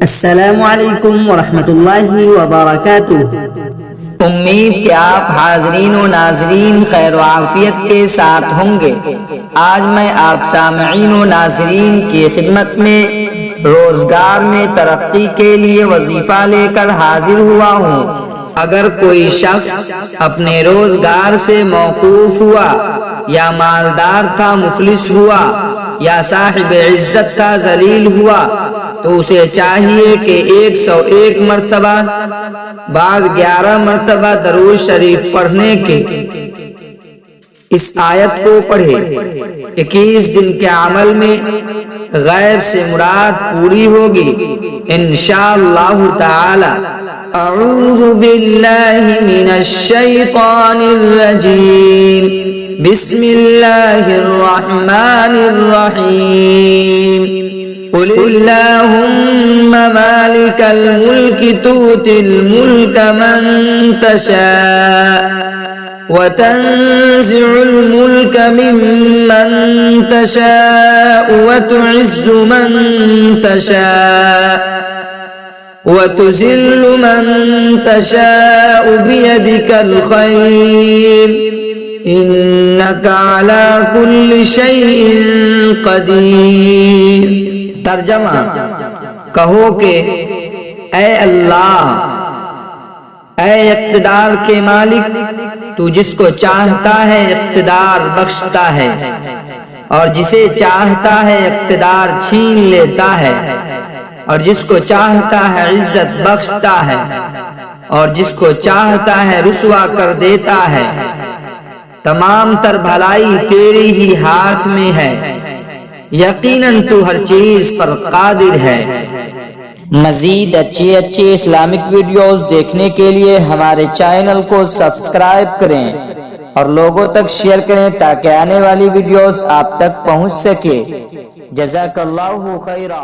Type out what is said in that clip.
السلام علیکم ورحمۃ اللہ وبرکاتہ۔ امید کہ آپ حاضرین و ناظرین خیر و عافیت کے ساتھ ہوں گے۔ آج میں آپ سامعین و ناظرین کی خدمت میں روزگار میں ترقی کے لیے وظیفہ لے کر حاضر ہوا ہوں۔ اگر کوئی شخص اپنے روزگار سے موقوف ہوا یا مالدار تھا مفلس ہوا یا صاحب عزت تھا ذلیل ہوا تو اسے چاہیے کہ 101 مرتبہ بعد 11 مرتبہ درود شریف پڑھنے کے اس آیت کو پڑھے۔ 21 دن کے عمل میں غیب سے مراد پوری ہوگی انشاءاللہ تعالی۔ اعوذ باللہ من الشیطان الرجیم، بسم اللہ الرحمن الرحیم۔ قل اللہم مالک الملک تؤتی الملک من تشاء وتنزع الملك ممن تشاء وتعز من تشاء وتذل من تشاء بيدك الخير إنك على كل شيء قدير۔ ترجمہ، کہو کہ اے اللہ، اے اقتدار کے مالک، تو جس کو چاہتا ہے اقتدار بخشتا ہے اور جسے چاہتا ہے اقتدار چھین لیتا ہے، اور جس کو چاہتا ہے عزت بخشتا ہے اور جس کو چاہتا ہے رسوا کر دیتا ہے۔ تمام تر بھلائی تیری ہی ہاتھ میں ہے، یقیناً تو ہر چیز پر قادر ہے۔ مزید اچھے اسلامک ویڈیوز دیکھنے کے لیے ہمارے چینل کو سبسکرائب کریں اور لوگوں تک شیئر کریں تاکہ آنے والی ویڈیوز آپ تک پہنچ سکے۔ جزاک اللہ خیرا۔